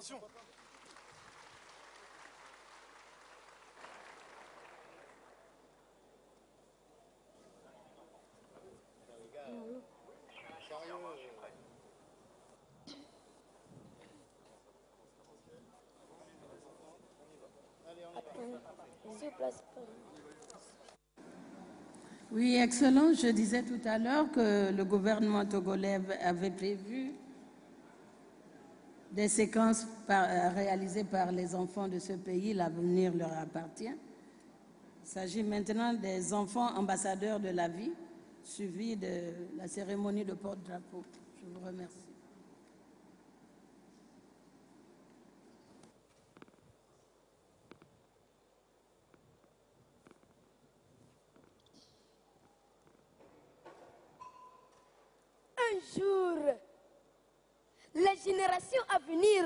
Attention. Oui, Excellence, je disais tout à l'heure que le gouvernement togolais avait prévu des séquences réalisées par les enfants de ce pays. L'avenir leur appartient. Il s'agit maintenant des enfants ambassadeurs de la vie, suivis de la cérémonie de porte-drapeau. Je vous remercie. Un jour, les générations à venir,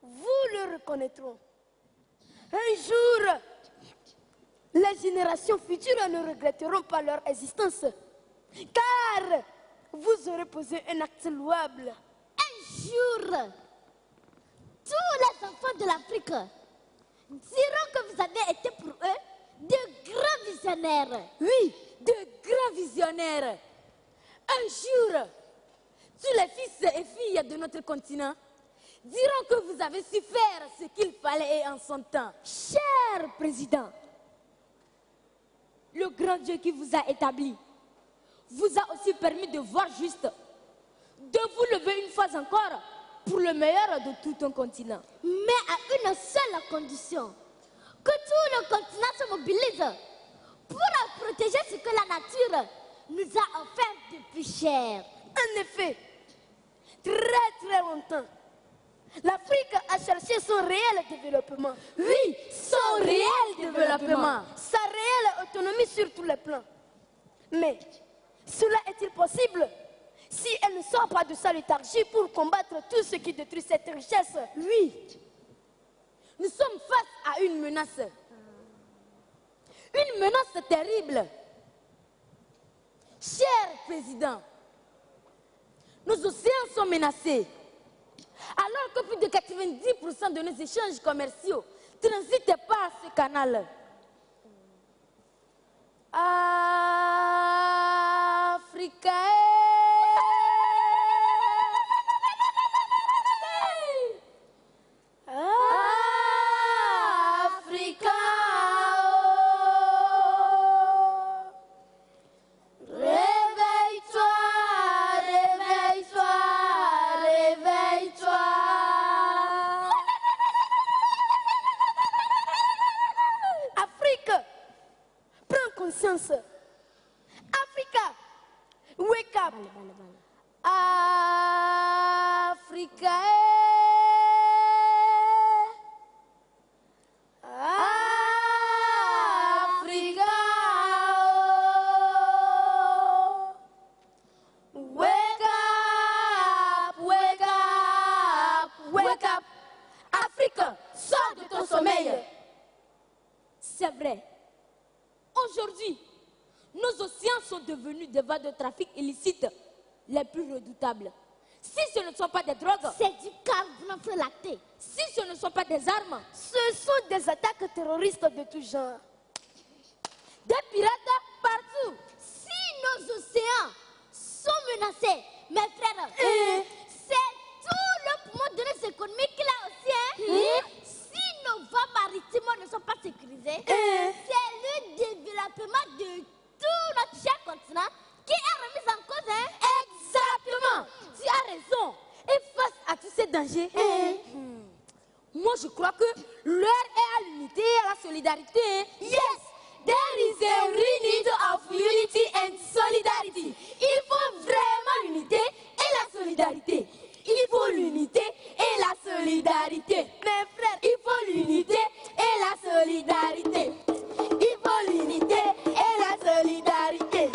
vous le reconnaîtront. Un jour, les générations futures ne regretteront pas leur existence, car vous aurez posé un acte louable. Un jour, tous les enfants de l'Afrique diront que vous avez été pour eux de grands visionnaires. Oui, de grands visionnaires. Un jour, tous les fils et filles de notre continent diront que vous avez su faire ce qu'il fallait en son temps. Cher président, le grand Dieu qui vous a établi vous a aussi permis de voir juste, de vous lever une fois encore pour le meilleur de tout un continent. Mais à une seule condition, que tout le continent se mobilise pour protéger ce que la nature nous a offert de plus cher. En effet, très longtemps, l'Afrique a cherché son réel développement. Oui, son réel développement. Sa réelle autonomie sur tous les plans. Mais cela est-il possible si elle ne sort pas de sa léthargie pour combattre tout ce qui détruit cette richesse? Oui, nous sommes face à une menace. Une menace terrible. Cher président, nos océans sont menacés. Alors que plus de 90% de nos échanges commerciaux transitent par ce canal. Africa. Africa. Réveille-toi, réveille-toi, réveille-toi. Afrique, prends conscience. Africa, wake up. Africa. Africa. Wake up, wake up, wake up. Afrique, sors de ton sommeil. C'est vrai. Aujourd'hui, nos océans sont devenus des voies de trafic illicites les plus redoutables. Si ce ne sont pas des drogues, C'est du carburant lacté. si ce ne sont pas des armes, ce sont des attaques terroristes de tout genre. Des pirates partout. Si nos océans sont menacés, mes frères, c'est tout le poumon de nos économiques là aussi. Si nos voies maritimes ne sont pas sécurisées, c'est le développement de tout notre cher continent qui est remis en cause. Exactement. Tu as raison. Et face à tous ces dangers, moi je crois que l'heure est à l'unité et à la solidarité. Yes, there is a real need of unity and solidarity. Il faut vraiment l'unité et la solidarité. Il faut l'unité et la solidarité. Mes frères, il faut l'unité et la solidarité. Il faut l'unité et la solidarité.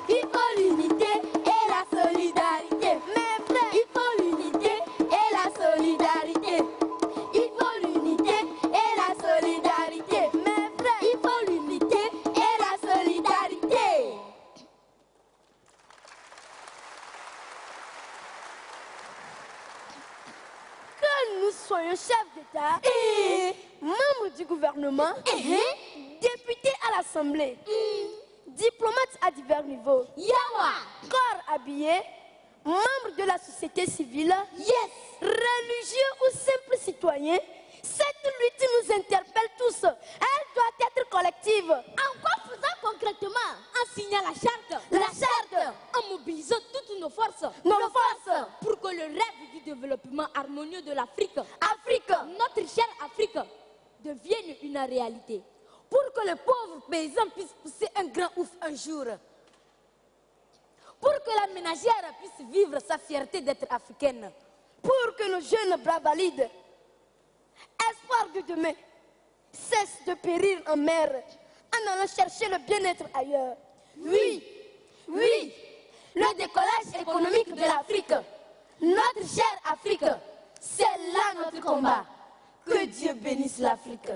Il faut l'unité et la solidarité. Mes frères, il faut l'unité et la solidarité. Il faut l'unité et la solidarité. Mes frères, il faut l'unité et la solidarité. soyons chef d'État, membre du gouvernement, député à l'Assemblée, diplomate à divers niveaux, corps habillé, membre de la société civile, religieux ou simple citoyen, cette lutte nous interpelle tous. Elle doit être collective. En quoi faisant concrètement? En signant la charte, en mobilisant toutes nos forces, pour que le rêve du développement harmonieux de l'Afrique, notre chère Afrique, devienne une réalité. Pour que le pauvre paysan puisse pousser un grand ouf un jour. Pour que la ménagère puisse vivre sa fierté d'être africaine. Pour que nos jeunes bras valides, espoir de demain, cessent de périr en mer en allant chercher le bien-être ailleurs. Oui, le décollage économique de l'Afrique, notre chère Afrique, c'est là notre combat. Que Dieu bénisse l'Afrique.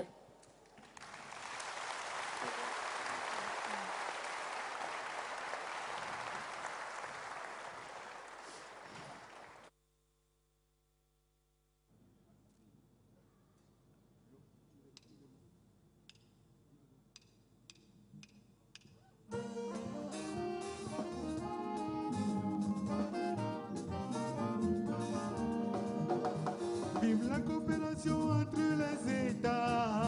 Vive la coopération entre les États.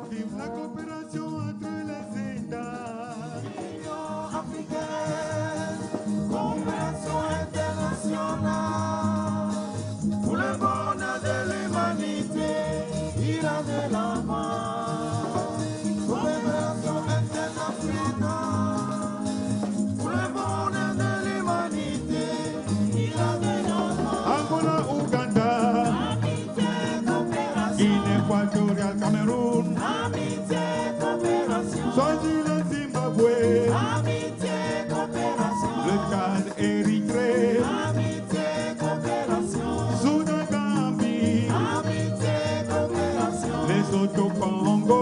Vive la coopération entre les États. L'Union africaine, coopération internationale. Pour le bonheur de l'humanité, il a de la main. Coopération internationale. Pour le bonheur de l'humanité, il a de la main. Angola, Ouganda, Guinée équatoriale, Cameroun, Swaziland, Zimbabwe, le Tchad, Érythrée, Soudan, Gambie, Lesotho, Congo,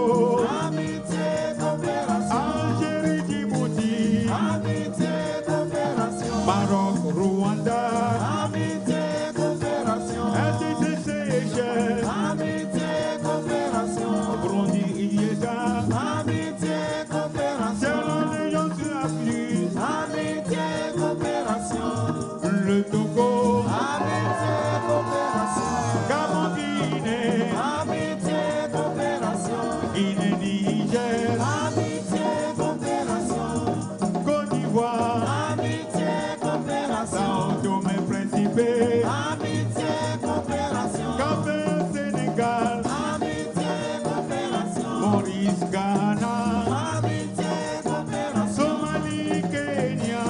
Algérie, Djibouti, Maroc, Rwanda, RDC, Seychelles, Burundi, Iéga, Sierra Leone, Sud-Afrique, le Togo, Gabon, Guinée, Guinée, Niger, Côte d'Ivoire, Sao Tomé, Principe, Cap-Vert, Sénégal, Maurice, Ghana, Somalie, Kenya,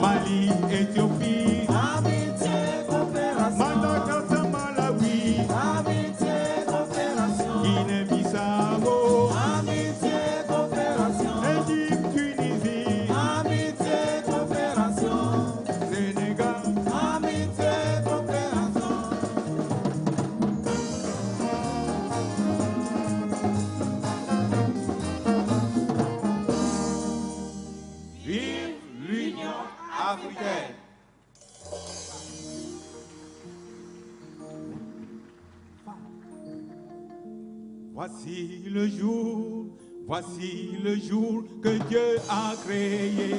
Mali, Éthiopie, Madagascar, Malawi, Guinée-Bissau, Égypte, Tunisie, Sénégal. Vive l'Union africaine. Voici le jour que Dieu a créé,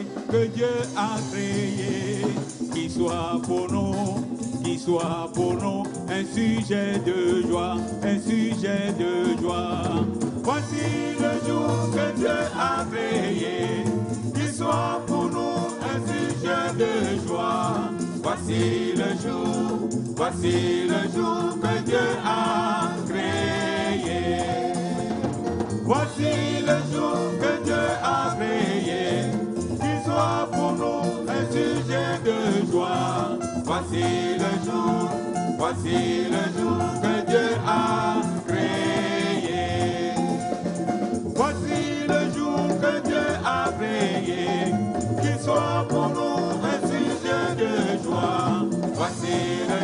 qui soit pour nous un sujet de joie, Voici le jour que Dieu a créé, qui soit pour nous un sujet de joie. Voici le jour que Dieu a créé. Voici le jour que Dieu a créé, qu'il soit pour nous un sujet de joie. Voici le jour que Dieu a créé. Voici le jour que Dieu a créé, qu'il soit pour nous un sujet de joie. Voici le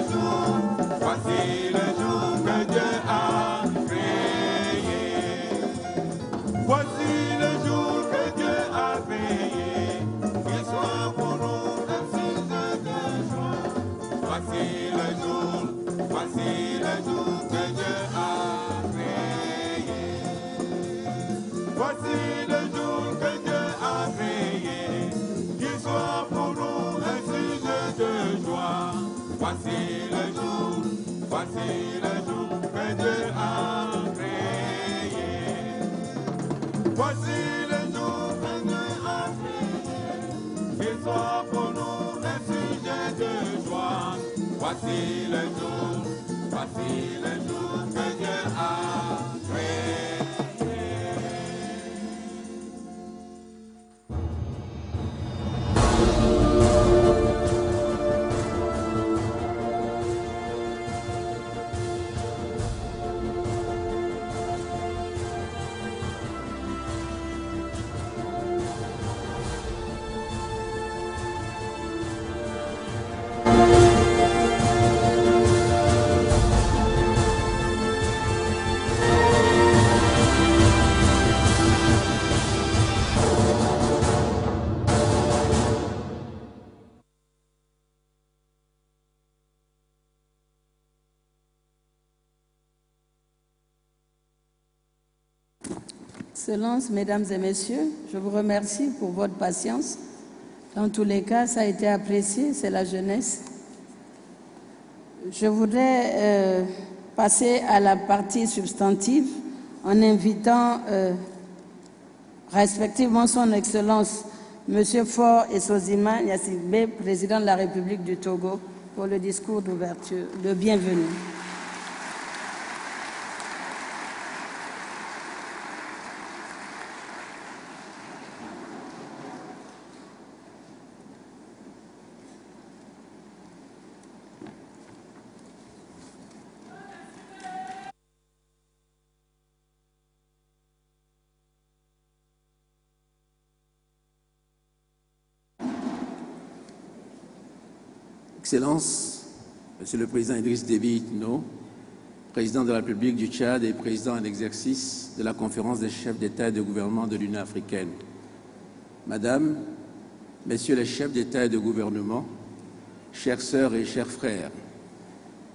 jour que Dieu a créé. Voici le jour que Dieu a créé, qu'il soit pour nous soit pour nous un sujet de joie. Voici le jour que Dieu a créé. Excellences, Mesdames et Messieurs, je vous remercie pour votre patience. Dans tous les cas, ça a été apprécié, c'est la jeunesse. Je voudrais passer à la partie substantive en invitant respectivement son Excellence M. Faure Essozima Gnassingbé, président de la République du Togo, pour le discours d'ouverture. Le bienvenu. Excellences, Monsieur le Président Idriss Déby Itno, Président de la République du Tchad et Président en exercice de la Conférence des chefs d'État et de gouvernement de l'Union africaine, Madame, Messieurs les chefs d'État et de gouvernement, chères sœurs et chers frères,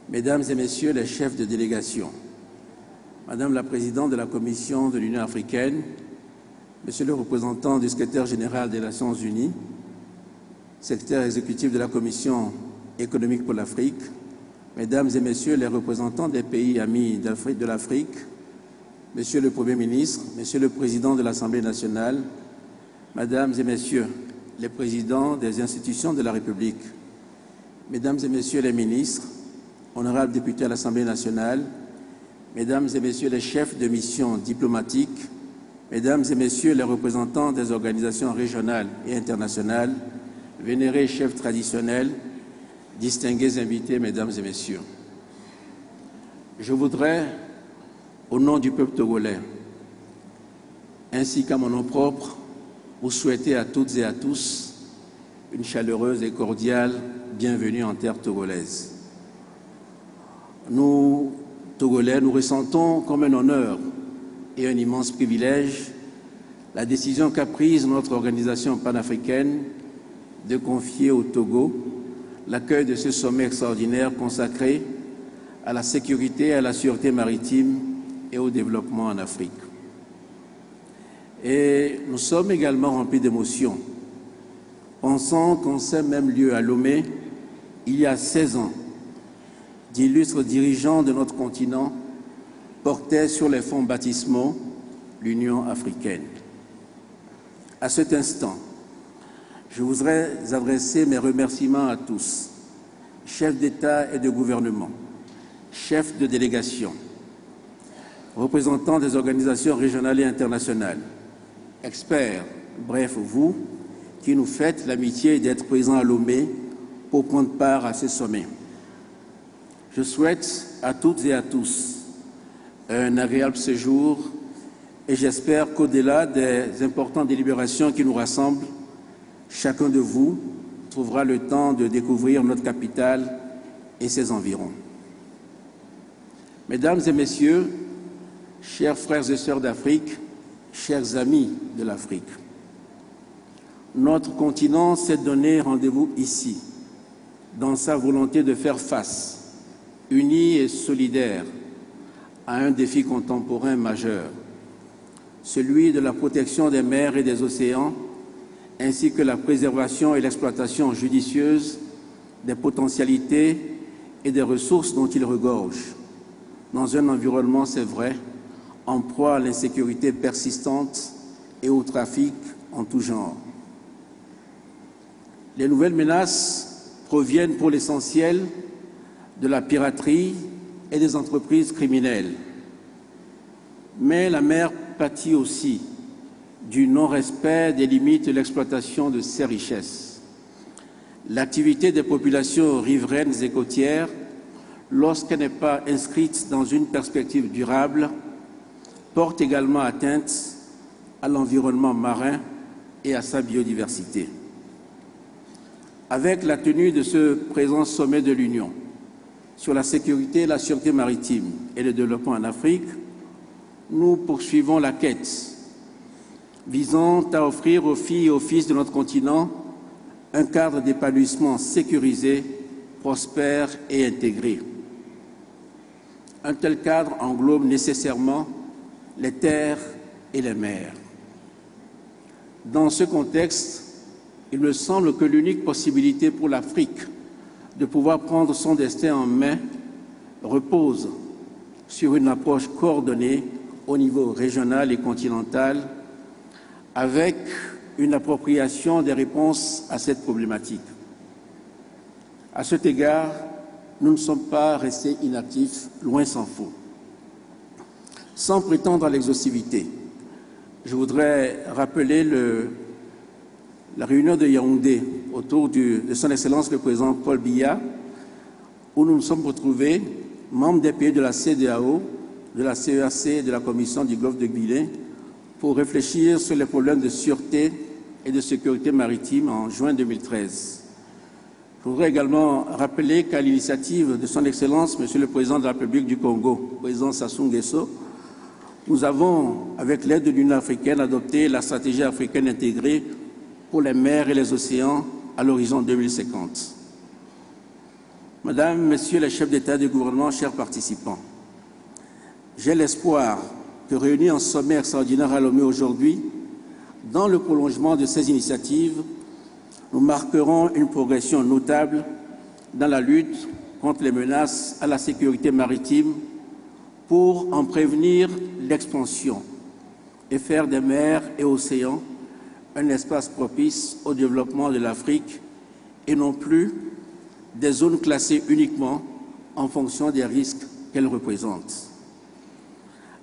Mesdames et Messieurs les chefs de délégation, Madame la Présidente de la Commission de l'Union africaine, Monsieur le représentant du secrétaire général des Nations unies, secrétaire exécutif de la Commission économique pour l'Afrique, Mesdames et Messieurs les représentants des pays amis de l'Afrique, Monsieur le Premier ministre, Monsieur le Président de l'Assemblée nationale, Mesdames et Messieurs les présidents des institutions de la République, Mesdames et Messieurs les ministres, honorables députés à l'Assemblée nationale, Mesdames et Messieurs les chefs de mission diplomatiques, Mesdames et Messieurs les représentants des organisations régionales et internationales, vénérés chefs traditionnels, distingués invités, Mesdames et Messieurs. Je voudrais, au nom du peuple togolais, ainsi qu'à mon nom propre, vous souhaiter à toutes et à tous une chaleureuse et cordiale bienvenue en terre togolaise. Nous, Togolais, nous ressentons comme un honneur et un immense privilège la décision qu'a prise notre organisation panafricaine de confier au Togo l'accueil de ce sommet extraordinaire consacré à la sécurité, à la sûreté maritime et au développement en Afrique. Et nous sommes également remplis d'émotion, pensant qu'en ce même lieu à Lomé, il y a 16 ans, d'illustres dirigeants de notre continent portaient sur les fonds baptismaux l'Union africaine. À cet instant, je voudrais adresser mes remerciements à tous, chefs d'État et de gouvernement, chefs de délégation, représentants des organisations régionales et internationales, experts, bref, vous, qui nous faites l'amitié d'être présents à Lomé pour prendre part à ce sommet. Je souhaite à toutes et à tous un agréable séjour et j'espère qu'au-delà des importantes délibérations qui nous rassemblent, chacun de vous trouvera le temps de découvrir notre capitale et ses environs. Mesdames et Messieurs, chers frères et sœurs d'Afrique, chers amis de l'Afrique, notre continent s'est donné rendez-vous ici, dans sa volonté de faire face, unis et solidaires, à un défi contemporain majeur, celui de la protection des mers et des océans, ainsi que la préservation et l'exploitation judicieuse des potentialités et des ressources dont il regorge, dans un environnement, c'est vrai, en proie à l'insécurité persistante et au trafic en tout genre. Les nouvelles menaces proviennent pour l'essentiel de la piraterie et des entreprises criminelles. Mais la mer pâtit aussi du non-respect des limites de l'exploitation de ses richesses. L'activité des populations riveraines et côtières, lorsqu'elle n'est pas inscrite dans une perspective durable, porte également atteinte à l'environnement marin et à sa biodiversité. Avec la tenue de ce présent sommet de l'Union sur la sécurité et la sûreté maritime et le développement en Afrique, nous poursuivons la quête visant à offrir aux filles et aux fils de notre continent un cadre d'épanouissement sécurisé, prospère et intégré. Un tel cadre englobe nécessairement les terres et les mers. Dans ce contexte, il me semble que l'unique possibilité pour l'Afrique de pouvoir prendre son destin en main repose sur une approche coordonnée au niveau régional et continental avec une appropriation des réponses à cette problématique. À cet égard, nous ne sommes pas restés inactifs, loin s'en faut. Sans prétendre à l'exhaustivité, je voudrais rappeler la réunion de Yaoundé autour de son Excellence le Président Paul Biya, où nous nous sommes retrouvés, membres des pays de la CEDEAO, de la CEAC et de la Commission du Golfe de Guinée, pour réfléchir sur les problèmes de sûreté et de sécurité maritime en juin 2013. Je voudrais également rappeler qu'à l'initiative de son Excellence, Monsieur le Président de la République du Congo, Président Sassou Nguesso, nous avons, avec l'aide de l'Union africaine, adopté la stratégie africaine intégrée pour les mers et les océans à l'horizon 2050. Madame, Messieurs les chefs d'État et de gouvernement, chers participants, j'ai l'espoir que réunis en sommet extraordinaire à Lomé aujourd'hui, dans le prolongement de ces initiatives, nous marquerons une progression notable dans la lutte contre les menaces à la sécurité maritime pour en prévenir l'expansion et faire des mers et océans un espace propice au développement de l'Afrique et non plus des zones classées uniquement en fonction des risques qu'elles représentent.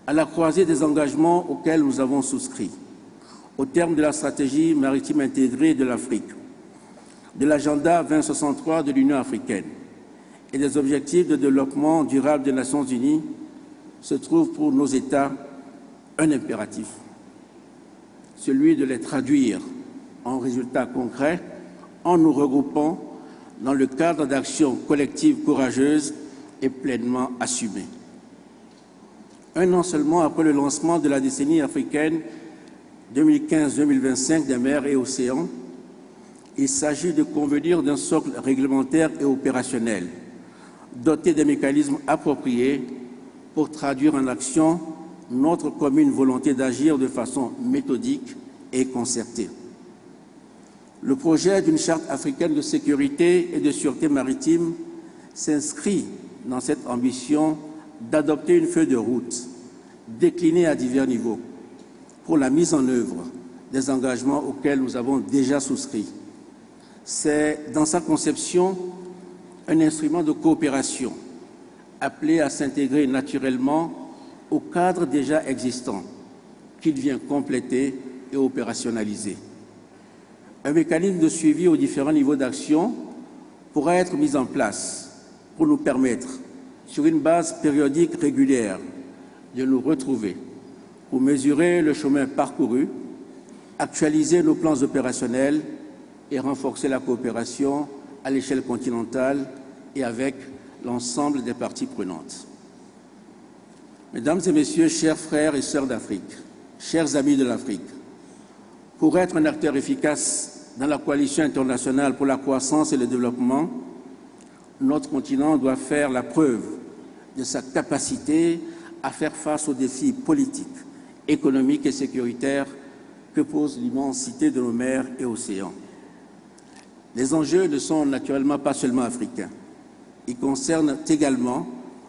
À la croisée des engagements auxquels nous avons souscrit, au terme de la stratégie maritime intégrée de l'Afrique, de l'agenda 2063 de l'Union africaine et des objectifs de développement durable des Nations unies, se trouve pour nos États un impératif, celui de les traduire en résultats concrets en nous regroupant dans le cadre d'actions collectives courageuses et pleinement assumées. Un an seulement après le lancement de la décennie africaine 2015-2025 des mers et océans, il s'agit de convenir d'un socle réglementaire et opérationnel, doté des mécanismes appropriés pour traduire en action notre commune volonté d'agir de façon méthodique et concertée. Le projet d'une charte africaine de sécurité et de sûreté maritime s'inscrit dans cette ambition d'adopter une feuille de route déclinée à divers niveaux pour la mise en œuvre des engagements auxquels nous avons déjà souscrit. C'est dans sa conception un instrument de coopération appelé à s'intégrer naturellement au cadre déjà existant qu'il vient compléter et opérationnaliser. Un mécanisme de suivi aux différents niveaux d'action pourra être mis en place pour nous permettre, sur une base périodique régulière, de nous retrouver pour mesurer le chemin parcouru, actualiser nos plans opérationnels et renforcer la coopération à l'échelle continentale et avec l'ensemble des parties prenantes. Mesdames et Messieurs, chers frères et sœurs d'Afrique, chers amis de l'Afrique, pour être un acteur efficace dans la coalition internationale pour la croissance et le développement, notre continent doit faire la preuve de sa capacité à faire face aux défis politiques, économiques et sécuritaires que pose l'immensité de nos mers et océans. Les enjeux ne sont naturellement pas seulement africains. Ils concernent également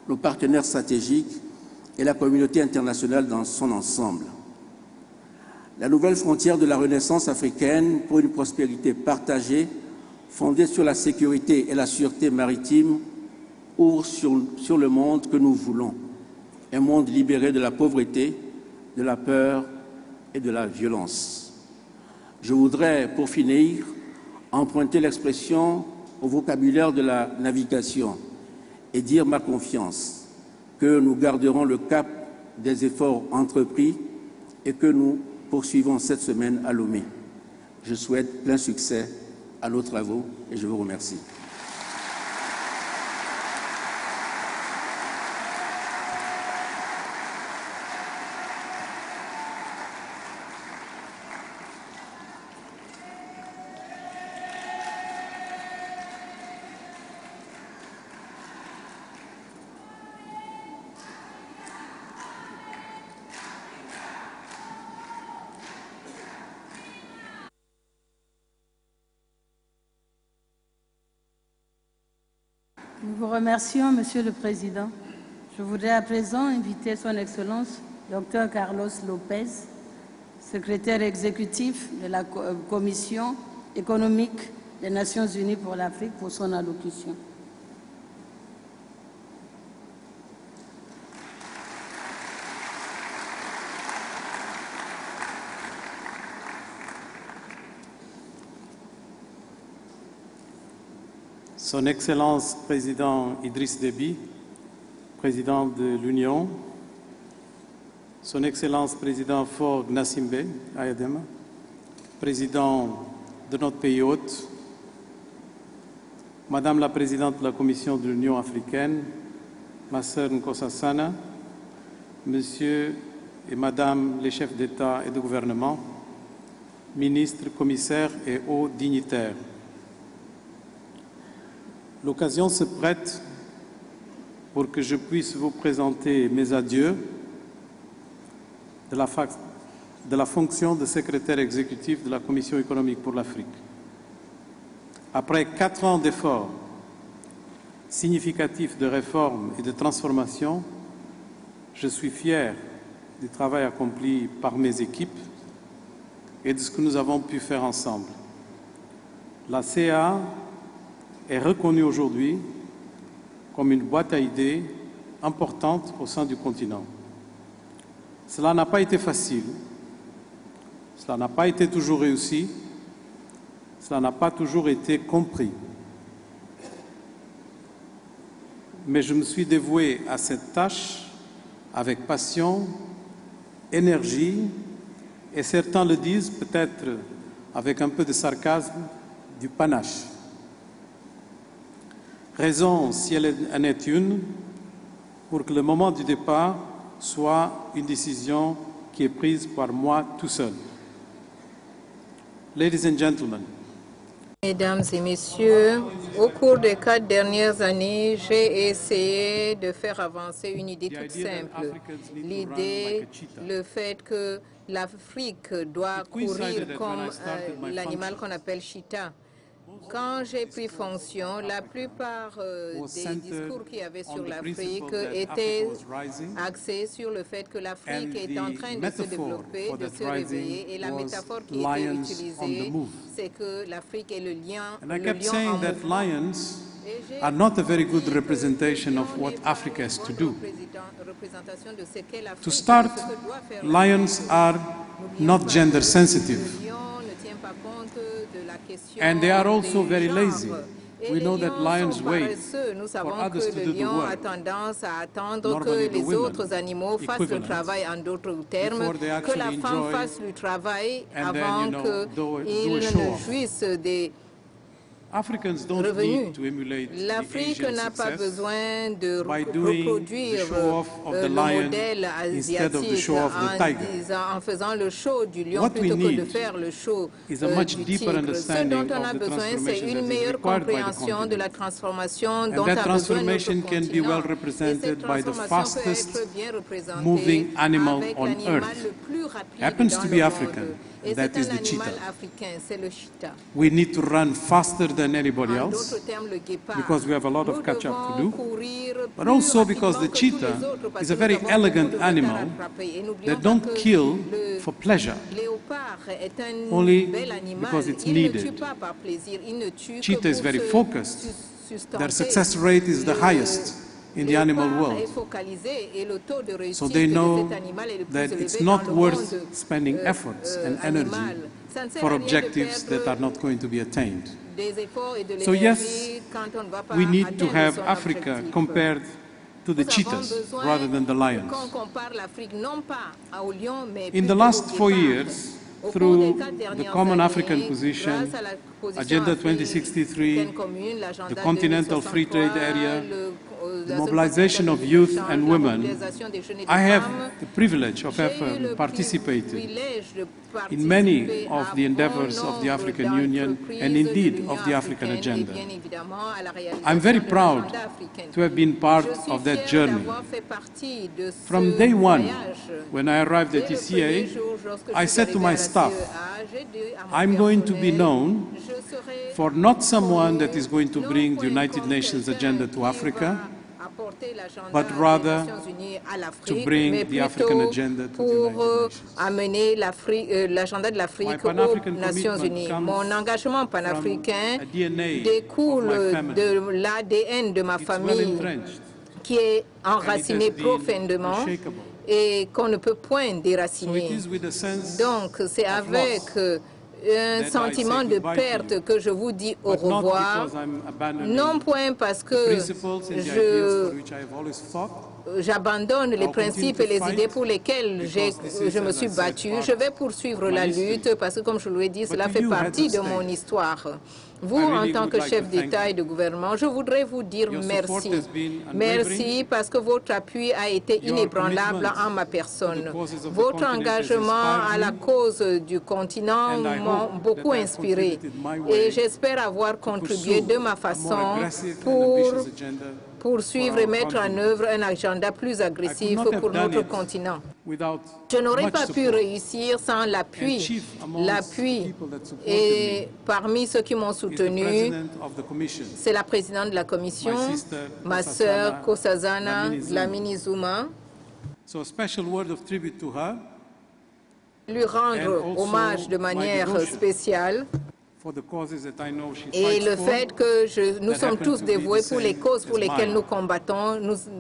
nos partenaires stratégiques et la communauté internationale dans son ensemble. La nouvelle frontière de la Renaissance africaine pour une prospérité partagée fondée sur la sécurité et la sûreté maritime, ouvre sur le monde que nous voulons, un monde libéré de la pauvreté, de la peur et de la violence. Je voudrais, pour finir, emprunter l'expression au vocabulaire de la navigation et dire ma confiance que nous garderons le cap des efforts entrepris et que nous poursuivons cette semaine à Lomé. Je souhaite plein succès à nos travaux et je vous remercie. Nous vous remercions, Monsieur le Président. Je voudrais à présent inviter Son Excellence Dr Carlos Lopez, secrétaire exécutif de la Commission économique des Nations Unies pour l'Afrique, pour son allocution. Son Excellence Président Idriss Déby, Président de l'Union, Son Excellence Président Faure Gnassingbé Ayadema, Président de notre pays hôte, Madame la Présidente de la Commission de l'Union africaine, ma sœur Nkosasana, Monsieur et Madame les chefs d'État et de gouvernement, ministres, commissaires et hauts dignitaires. L'occasion se prête pour que je puisse vous présenter mes adieux de la fonction de secrétaire exécutif de la Commission économique pour l'Afrique. Après 4 ans d'efforts significatifs de réforme et de transformation, je suis fier du travail accompli par mes équipes et de ce que nous avons pu faire ensemble. La CA est reconnue aujourd'hui comme une boîte à idées importante au sein du continent. Cela n'a pas été facile, cela n'a pas été toujours réussi, cela n'a pas toujours été compris. Mais je me suis dévoué à cette tâche avec passion, énergie, et certains le disent peut-être avec un peu de sarcasme, du panache. Raison, si elle en est une, pour que le moment du départ soit une décision qui est prise par moi tout seul. Ladies and gentlemen. Mesdames et messieurs, au cours des 4 dernières années, j'ai essayé de faire avancer une idée toute simple. L'idée, le fait que l'Afrique doit courir comme l'animal qu'on appelle cheetah. Quand j'ai pris fonction, la plupart des discours qu'il y avait sur l'Afrique étaient axés sur le fait que l'Afrique est en train de se développer, de se réveiller, et la métaphore qui était utilisée, c'est que l'Afrique est le lion en mouvement. Are not a very good representation of what Africa has to do. To start, lions are not gender sensitive. And they are also very lazy. We know that lions wait for others to do the work. A tendance à attendre que les autres animaux fassent le travail, en d'autres termes, que la femme fasse le travail avant qu'ils ne jouissent des revenus. L'Afrique n'a pas besoin de reproduire le modèle asiatique en faisant le show du lion plutôt que de faire le show du tigre. Ce dont on a besoin, c'est une meilleure compréhension de la transformation dont a besoin notre continent. Et cette transformation peut être bien représentée avec l'animal le plus rapide dans le monde. Et and that c'est is un the animal cheetah. africain, c'est le cheetah. We need to run faster than anybody En else, d'autres termes, le guépard. because we have a lot of Nous catch-up to devons do, courir but plus also because rapidement the que tous les cheetah autres, parce is a que very nous avons beaucoup elegant de retard à animal rattraper. Et n'oublions that pas don't que kill le for pleasure. léopard est un Only bel animal. because it's Il needed. ne tue pas par plaisir, il ne tue Cheetah que is pour very se focused. sustenter. Their success rate is the Le highest in the animal léopard world. est focalisé et le taux de So réussite they de know cet animal est le plus that élevé it's dans not le worth monde, spending efforts and energy animal. Ça ne sert for à rien de objectives perdre that are not going to be attained. des efforts et de So l'énergie yes, quand on ne va pas we need to atteindre have son Africa objectif. compared to the Nous avons cheetahs besoin rather than the lions. qu'on compare l'Afrique non pas au lion, mais In plutôt the last au 4 guépard. years, Au cours through des 4 the dernières Common années, African Position, grâce à la position Agenda africaine 2063, commune, l'agenda the Continental Free 2063, Trade Area, la the zone mobilization of continentale de youth libre-échange, and la women, mobilisation des jeunes et des I have femmes. the privilege of J'ai eu having le participated privilège de in many participer of à the endeavors bon of the nombre African Union d'entreprises and de indeed l'Union of the African africaine et agenda. bien évidemment à la réalisation I'm very de proud l'agenda africain. to have been part Je suis of that fière journey. d'avoir fait partie de ce From day one, voyage. when I arrived Dès at le premier TCA, jour, lorsque je I suis said to arrivée à my la staff, CEA, j'ai dit à mon I'm going to be personnel, known je serai for not someone that is going to non bring the point United comme Nations quelqu'un agenda qui to va Africa, apporter l'agenda but des rather Nations Unies à to l'Afrique, bring mais the African plutôt agenda to the pour United Nations. amener l'agenda de l'Afrique My aux Pan-African Nations commitment Unies. comes Mon engagement panafricain from a DNA découle of my family. de l'ADN de ma It's well famille entrenched qui est enraciné and it has been profondément unshakable. et qu'on ne peut point So it déraciner. is with a sense Donc, c'est of avec loss un that I sentiment say de goodbye to perte you. que je vous dis au but not revoir, because I'm abandoning non point parce the que principles and the ideas for which I have always fought. j'abandonne les I'll principes continue et to les fight idées pour lesquelles because this is, je me as I suis said, battue. part Je vais poursuivre of my la history. lutte parce que, comme je vous l'ai dit, But cela to fait you, partie heads de of mon state, histoire. Vous, I en really tant would que like chef to thank d'État you. et de gouvernement, je voudrais vous dire Your support merci. has been unwavering. Merci parce que votre appui a été Your inébranlable commitment en ma to personne. the causes of the Votre continent has engagement à inspired la me. cause du continent And I m'ont hope beaucoup that I have inspiré. contributed my way Et j'espère avoir contribué pursue de ma a more façon aggressive and pour ambitious agenda poursuivre for et our mettre en continent. œuvre un agenda plus agressif I could not have pour done notre it continent. without Je n'aurais much pas pu support. réussir sans And l'appui. chief amongst L'appui. the people that supported Et me parmi ceux qui m'ont is the soutenu, president of the commission. c'est la présidente de la commission, My sister, ma Nkosazana sœur Nkosazana Dlamini Zuma. Dlamini Zuma. So a special word of tribute to her Lui rendre And also hommage de my manière devotion spéciale. for the causes that I know she Et fights le for. fait que nous that sommes happen tous to be dévoués the pour les same causes pour as lesquelles mine. nous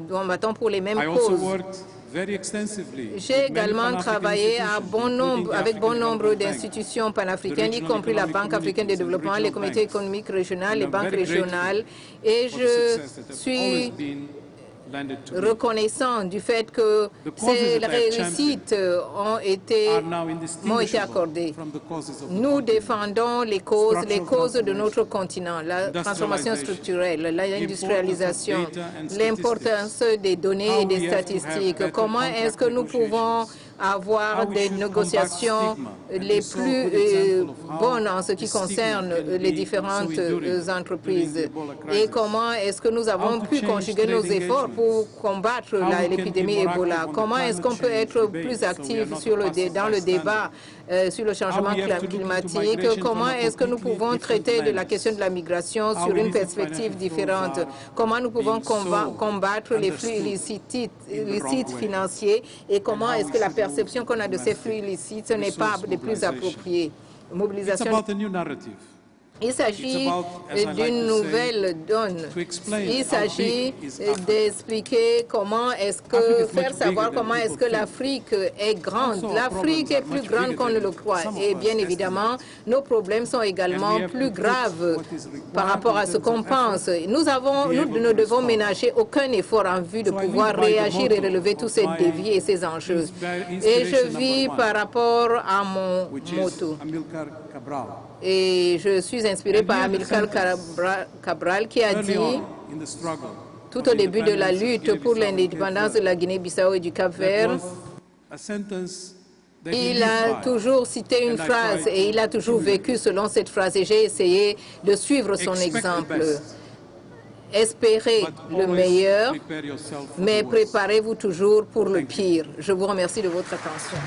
combattons pour les mêmes I also causes. worked very extensively J'ai with many également Pan-African travaillé à institutions, avec including the bon African nombre Development Bank, d'institutions panafricaines, the y regional compris la economic Banque africaine de communities and développement, les regional comités banks. économiques régionaux, And les I'm banques very grateful régionales. Et for the je success that have always suis been landed to me. reconnaissant du fait que The causes ces that I have réussites m'ont are now été indistinguishable accordées. from the causes of the Nous continent. défendons les causes Structural de notre continent, la transformation Industrialization, structurelle, l'industrialisation, the importance of data and l'importance des données How et des we have to have statistiques. better Comment est-ce que nous contract pouvons avoir How we des should négociations combat stigma. And les you saw a plus good example of how bonnes en ce qui the stigma concerne can les be différentes so enduring entreprises? during the Ebola Et crisis. comment est-ce que nous avons How to pu change conjuguer nos trade efforts pour combattre How we can be l'épidémie more Ebola? active on the Comment est-ce qu'on climate peut change être debate, plus so we are actif not sur a passive dans le débat sur le changement How we have to look into climatique? migration Comment from a est-ce que nous completely pouvons different traiter de la lens? question de la migration How sur une illicit perspective financial différente? flows Comment nous pouvons being so combattre les flux understood illicites in the wrong way? financiers? Et comment how est-ce we que la should perception qu'on a de ces flux illicites ce n'est pas resource les plus mobilization. appropriées? It's Mobilisation. about a new narrative. Il s'agit It's about, as I like d'une to say, nouvelle donne. to explain Il how s'agit big is Africa. d'expliquer comment est-ce Africa que, is faire much savoir bigger than comment est-ce people que think. l'Afrique est grande. Also, our L'Afrique problems est are plus much grande bigger qu'on ne than le croit. some of Et us bien évidemment, nos problèmes sont également And we have plus to put graves what is required par rapport à in ce terms qu'on of pense. effort Nous be able ne to devons respond. ménager aucun effort en vue de So I pouvoir live by the réagir et motto relever tous of ces my défis et ces enjeux. Et je inspiration vis number one, par rapport à mon which is motto. Amilcar Cabral. Et je suis inspiré And par he had a Amilcar Cabral qui a Early dit, on in the struggle tout of au début de la independence of lutte pour Guinea-Bissau and l'indépendance de Cape la Guinée-Bissau et du Cap-Vert, Verde, that was a sentence that he il lived a by. toujours cité une And I phrase tried et il a to toujours vécu selon cette phrase et j'ai essayé de suivre son Expect the exemple. best, Espérez but le always meilleur, prepare yourself for mais the worst. préparez-vous toujours pour le Thank you. pire. Je vous remercie de votre attention.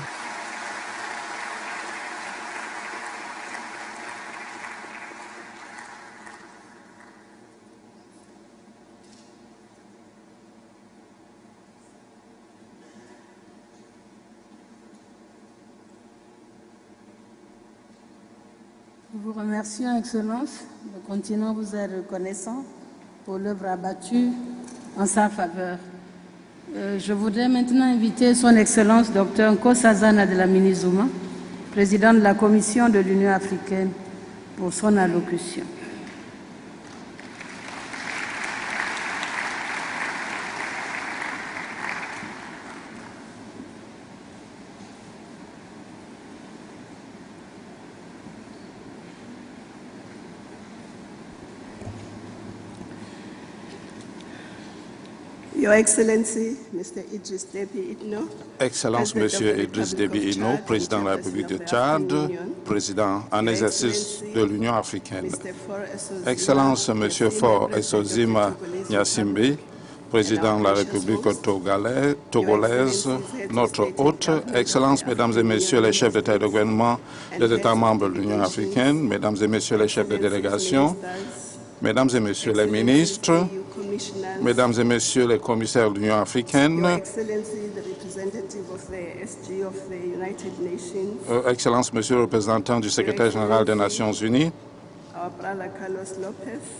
Nous vous remercions, Excellence. Le continent vous est reconnaissant pour l'œuvre abattue en sa faveur. Je voudrais maintenant inviter Son Excellence Dr Nkosazana Dlamini Zuma, président de la Commission de l'Union africaine, pour son allocution. Your Excellency, Mr. Idriss Déby Itno, Excellence, Monsieur Idriss Déby Itno, président de la République du Tchad, président en exercice de l'Union africaine. Excellence, Monsieur Faure Essozima Gnassingbé, président de la République togolaise, notre hôte, Excellences, Mesdames et Messieurs les chefs d'État et de gouvernement des États membres de l'Union africaine, Mesdames et Messieurs les chefs de délégation, Mesdames et Messieurs les ministres, Mesdames et Messieurs les commissaires de l'Union africaine, Excellences, Monsieur le représentant du secrétaire général des Nations Unies,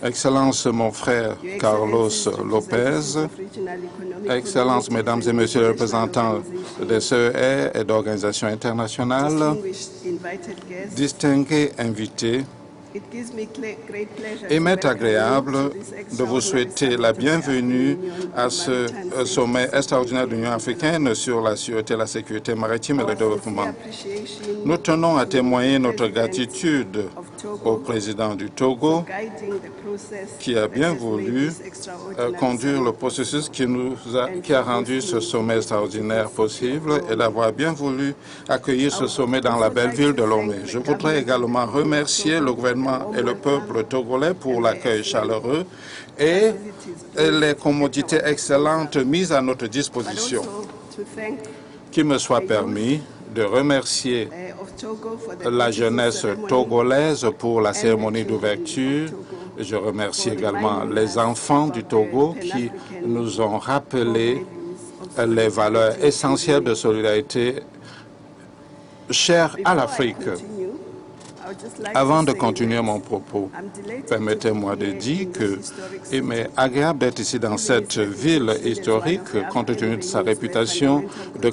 Excellences, mon frère Carlos Lopez, Excellences, Mesdames et Messieurs les représentants des CER et d'organisations internationales, distingués invités, il m'est agréable de vous souhaiter la bienvenue à ce sommet extraordinaire de l'Union africaine sur la sûreté, la sécurité maritime et le développement. Nous tenons à témoigner notre gratitude au président du Togo qui a bien voulu conduire le processus qui a rendu ce sommet extraordinaire possible et d'avoir bien voulu accueillir ce sommet dans la belle ville de Lomé. Je voudrais également remercier le gouvernement et le peuple togolais pour l'accueil chaleureux et les commodités excellentes mises à notre disposition. Qu'il me soit permis de remercier la jeunesse togolaise pour la cérémonie d'ouverture. Je remercie également les enfants du Togo qui nous ont rappelé les valeurs essentielles de solidarité chères à l'Afrique. Avant de continuer mon propos, permettez-moi de dire qu'il m'est agréable d'être ici dans cette ville historique, compte tenu de sa réputation de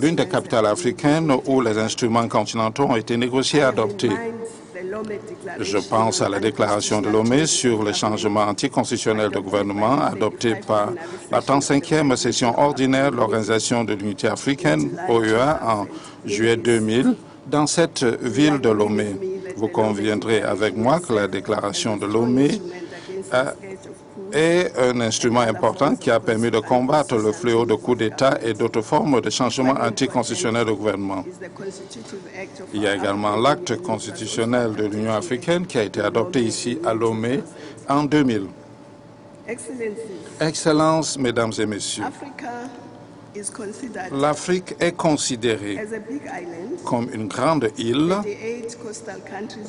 l'une des capitales africaines où les instruments continentaux ont été négociés et adoptés. Je pense à la déclaration de Lomé sur les changements anticonstitutionnels de gouvernement adoptés par la 35e session ordinaire de l'Organisation de l'Unité africaine, OUA, en juillet 2000, dans cette ville de Lomé. Vous conviendrez avec moi que la déclaration de Lomé est un instrument important qui a permis de combattre le fléau de coups d'État et d'autres formes de changements anticonstitutionnels de gouvernement. Il y a également l'acte constitutionnel de l'Union africaine qui a été adopté ici à Lomé en 2000. Excellences, Mesdames et Messieurs, l'Afrique est considérée comme une grande île,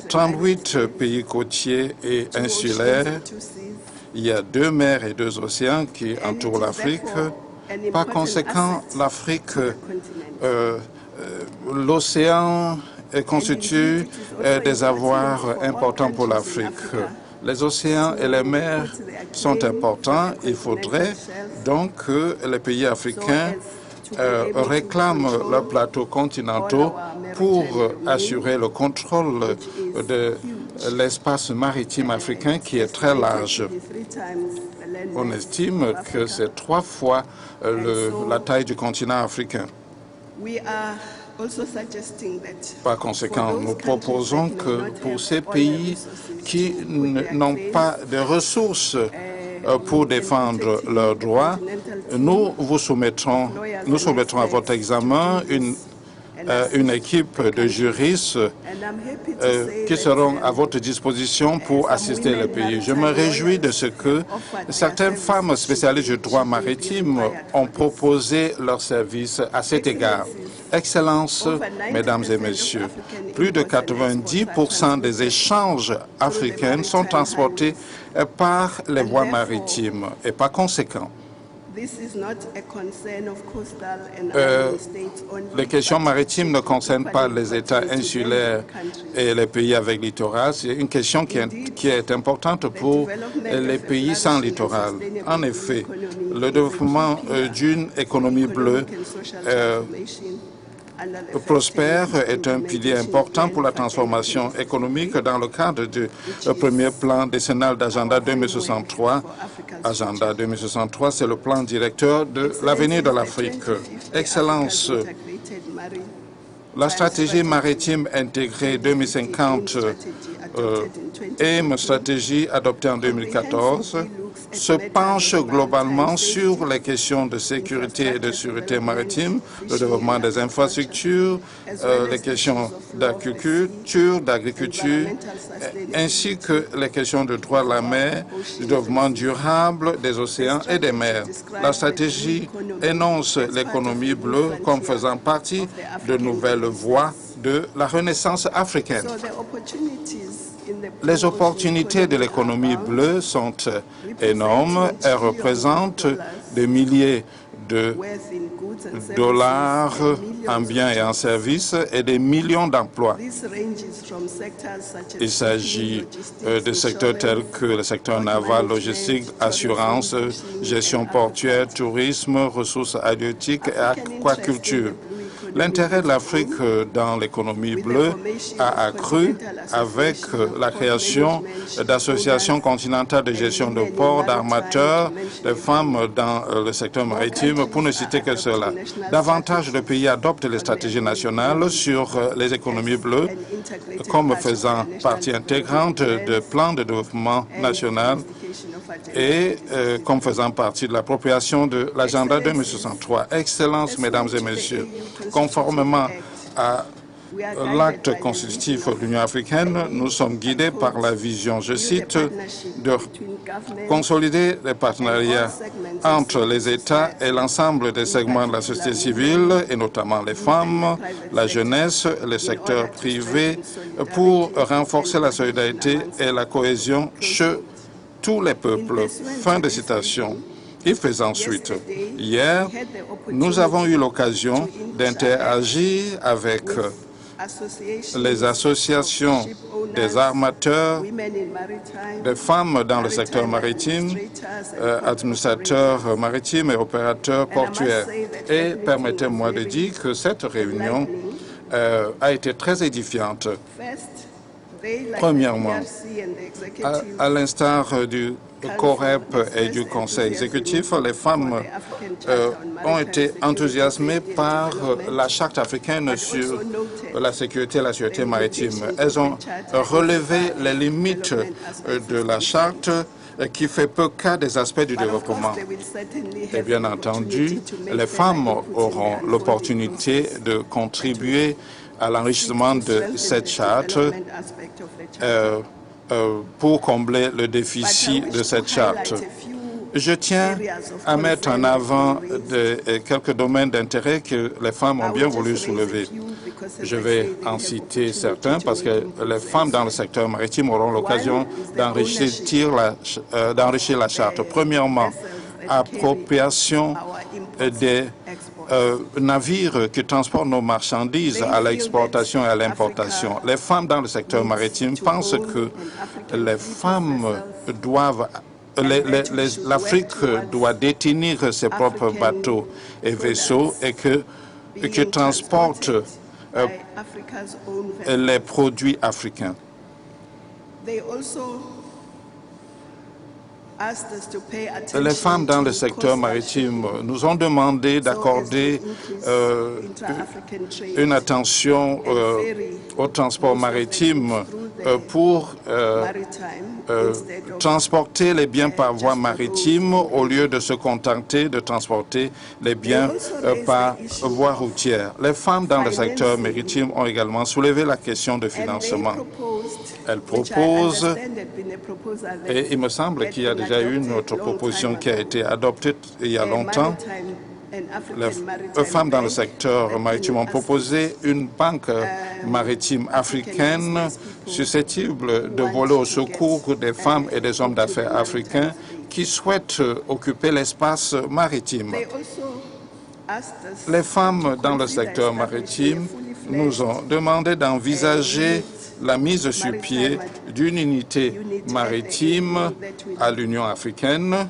38 pays côtiers et insulaires. Il y a 2 mers et 2 océans qui entourent l'Afrique. Par conséquent, l'Afrique, l'océan constitue des avoirs importants pour l'Afrique. Les océans et les mers sont importants. Il faudrait donc que les pays africains réclament leurs plateaux continentaux pour assurer le contrôle de l'espace maritime africain qui est très large. On estime que c'est 3 fois la taille du continent africain. Par conséquent, nous proposons que pour ces pays qui n'ont pas de ressources pour défendre leurs droits, nous soumettrons à votre examen une équipe de juristes qui seront à votre disposition pour assister le pays. Je me réjouis de ce que certaines femmes spécialistes du droit maritime ont proposé leurs services à cet égard. Excellences, Mesdames et Messieurs, plus de 90% des échanges africains sont transportés par les voies maritimes et par conséquent, Les questions maritimes ne concernent pas les États insulaires et les pays avec littoral. C'est une question qui est importante pour les pays sans littoral. En effet, le développement d'une économie bleue prospère est un pilier important pour la transformation économique dans le cadre du premier plan décennal d'Agenda 2063. Agenda 2063, c'est le plan directeur de l'avenir de l'Afrique. Excellence, la stratégie maritime intégrée 2050 et une stratégie adoptée en 2014 se penche globalement sur les questions de sécurité et de sûreté maritime, le développement des infrastructures, les questions d'agriculture, ainsi que les questions de droit de la mer, du développement durable des océans et des mers. La stratégie énonce l'économie bleue comme faisant partie de nouvelles voies de la renaissance africaine. Les opportunités de l'économie bleue sont énormes. Elles représentent des milliers de dollars en biens et en services et des millions d'emplois. Il s'agit de secteurs tels que le secteur naval, logistique, assurance, gestion portuaire, tourisme, ressources halieutiques et aquaculture. L'intérêt de l'Afrique dans l'économie bleue a accru avec la création d'associations continentales de gestion de ports, d'armateurs, de femmes dans le secteur maritime, pour ne citer que cela. Davantage de pays adoptent les stratégies nationales sur les économies bleues comme faisant partie intégrante de plans de développement national et comme faisant partie de l'appropriation de l'agenda 2063. Excellences, Mesdames et Messieurs, conformément à l'acte constitutif de l'Union africaine, nous sommes guidés par la vision, je cite, de consolider les partenariats entre les États et l'ensemble des segments de la société civile, et notamment les femmes, la jeunesse, le secteur privé, pour renforcer la solidarité et la cohésion chez tous les peuples. Fin de citation. Il fait ensuite. Hier, nous avons eu l'occasion d'interagir avec les associations des armateurs, des femmes dans le secteur maritime, administrateurs maritimes et opérateurs portuaires. Et permettez-moi de dire que cette réunion a été très édifiante. Premièrement, à l'instar du COREP et du Conseil exécutif, les femmes ont été enthousiasmées par la Charte africaine sur la sécurité et la sûreté maritime. Elles ont relevé les limites de la Charte qui fait peu cas des aspects du développement. Et bien entendu, les femmes auront l'opportunité de contribuer à l'enrichissement de cette charte pour combler le déficit de cette charte. Je tiens à mettre en avant quelques domaines d'intérêt que les femmes ont bien voulu soulever. Je vais en citer certains parce que les femmes dans le secteur maritime auront l'occasion d'enrichir la charte. Premièrement, appropriation des navires qui transportent nos marchandises à l'exportation et à l'importation. Les femmes dans le secteur maritime pensent que les femmes doivent l'Afrique doit détenir ses propres bateaux et vaisseaux et qui transportent les produits africains. Les femmes dans le secteur maritime nous ont demandé d'accorder une attention au transport maritime pour transporter les biens par voie maritime au lieu de se contenter de transporter les biens par voie routière. Les femmes dans le secteur maritime ont également soulevé la question de financement. Elles proposent, et il me semble qu'il y a déjà eu une autre proposition qui a été adoptée il y a longtemps. Les femmes dans le secteur maritime ont proposé une banque maritime africaine susceptible de voler au secours des femmes et des hommes d'affaires africains qui souhaitent occuper l'espace maritime. Les femmes dans le secteur maritime nous ont demandé d'envisager la mise sur pied d'une unité maritime à l'Union africaine,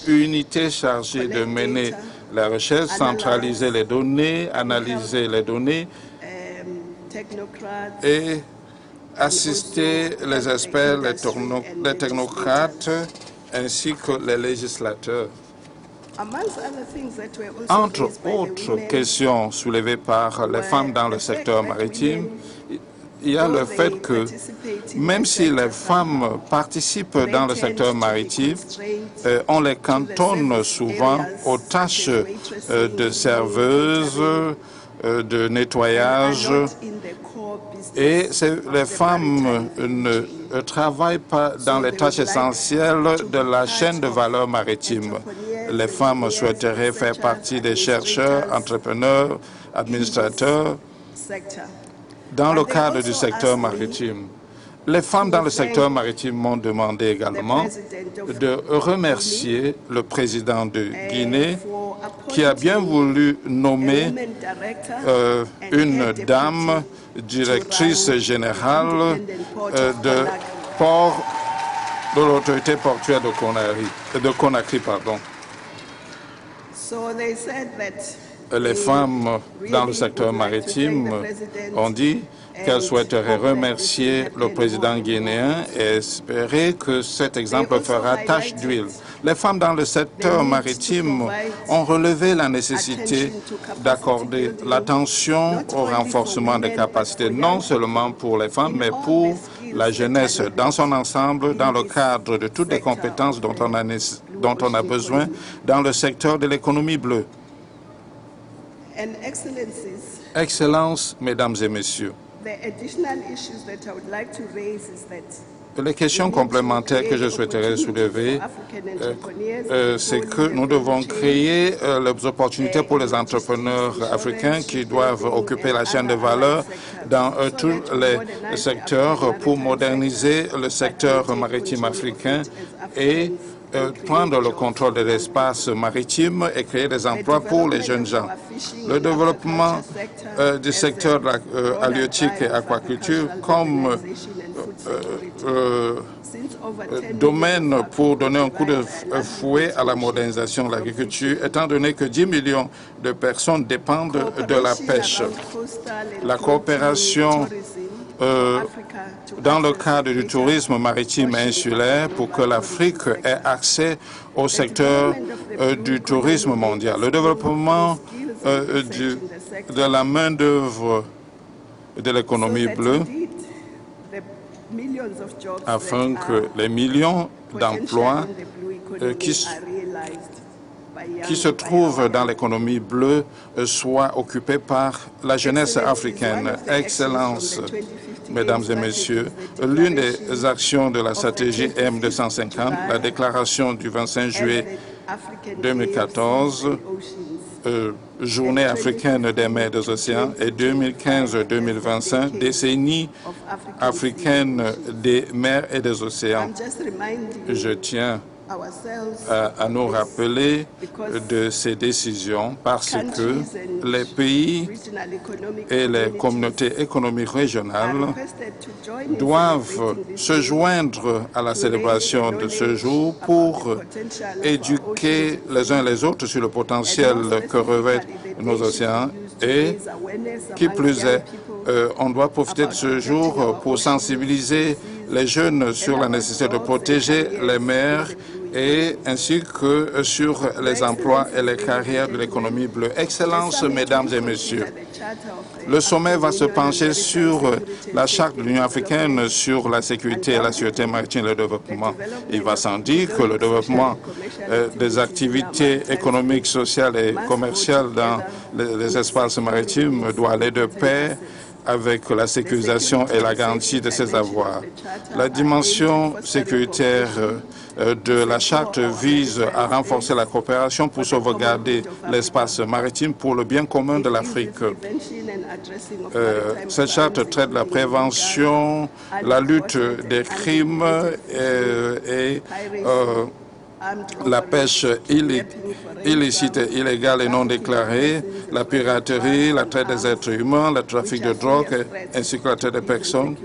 unité chargée de mener la recherche, centraliser les données, analyser les données et assister les experts, les technocrates ainsi que les législateurs. Entre autres questions soulevées par les femmes dans le secteur maritime, il y a le fait que même si les femmes participent dans le secteur maritime, on les cantonne souvent aux tâches de serveuses, de nettoyage, et les femmes ne travaillent pas dans les tâches essentielles de la chaîne de valeur maritime. Les femmes souhaiteraient faire partie des chercheurs, entrepreneurs, administrateurs dans le cadre du secteur maritime. Les femmes dans le secteur maritime m'ont demandé également de remercier le président de Guinée qui a bien voulu nommer une dame directrice générale de l'autorité portuaire de Conakry. Les femmes dans le secteur maritime ont dit qu'elles souhaiteraient remercier le président guinéen et espérer que cet exemple fera tache d'huile. Les femmes dans le secteur maritime ont relevé la nécessité d'accorder l'attention au renforcement des capacités, non seulement pour les femmes, mais pour la jeunesse dans son ensemble, dans le cadre de toutes les compétences dont on a besoin dans le secteur de l'économie bleue. Excellences, Mesdames et Messieurs, les questions complémentaires que je souhaiterais soulever, c'est que nous devons créer les opportunités pour les entrepreneurs africains qui doivent occuper la chaîne de valeur dans tous les secteurs pour moderniser le secteur maritime africain et prendre le contrôle de l'espace maritime et créer des emplois pour les jeunes gens. Le développement du secteur halieutique et aquaculture comme domaine pour donner un coup de fouet à la modernisation de l'agriculture, étant donné que 10 millions de personnes dépendent de la pêche. La coopération dans le cadre du tourisme maritime insulaire pour que l'Afrique ait accès au secteur du tourisme mondial. Le développement de la main-d'œuvre de l'économie bleue afin que les millions d'emplois qui se trouvent dans l'économie bleue soient occupés par la jeunesse africaine. Excellences, Mesdames et Messieurs, l'une des actions de la stratégie M250, la déclaration du 25 juillet 2014, Journée africaine des mers et des océans, et 2015-2025, décennie africaine des mers et des océans. Je tiens à nous rappeler de ces décisions parce que les pays et les communautés économiques régionales doivent se joindre à la célébration de ce jour pour éduquer les uns les autres sur le potentiel que revêtent nos océans et, qui plus est, on doit profiter de ce jour pour sensibiliser les jeunes sur la nécessité de protéger les mers et ainsi que sur les emplois et les carrières de l'économie bleue. Excellences, Mesdames et Messieurs, le sommet va se pencher sur la charte de l'Union africaine sur la sécurité et la sûreté maritime et le développement. Il va sans dire que le développement des activités économiques, sociales et commerciales dans les espaces maritimes doit aller de pair avec la sécurisation et la garantie de ses avoirs. La dimension sécuritaire de la charte vise à renforcer la coopération pour sauvegarder l'espace maritime pour le bien commun de l'Afrique. Cette charte traite la prévention, la lutte des crimes et la pêche illicite, illégale et non déclarée, la piraterie, la traite des êtres humains, le trafic de drogue ainsi que la traite des personnes,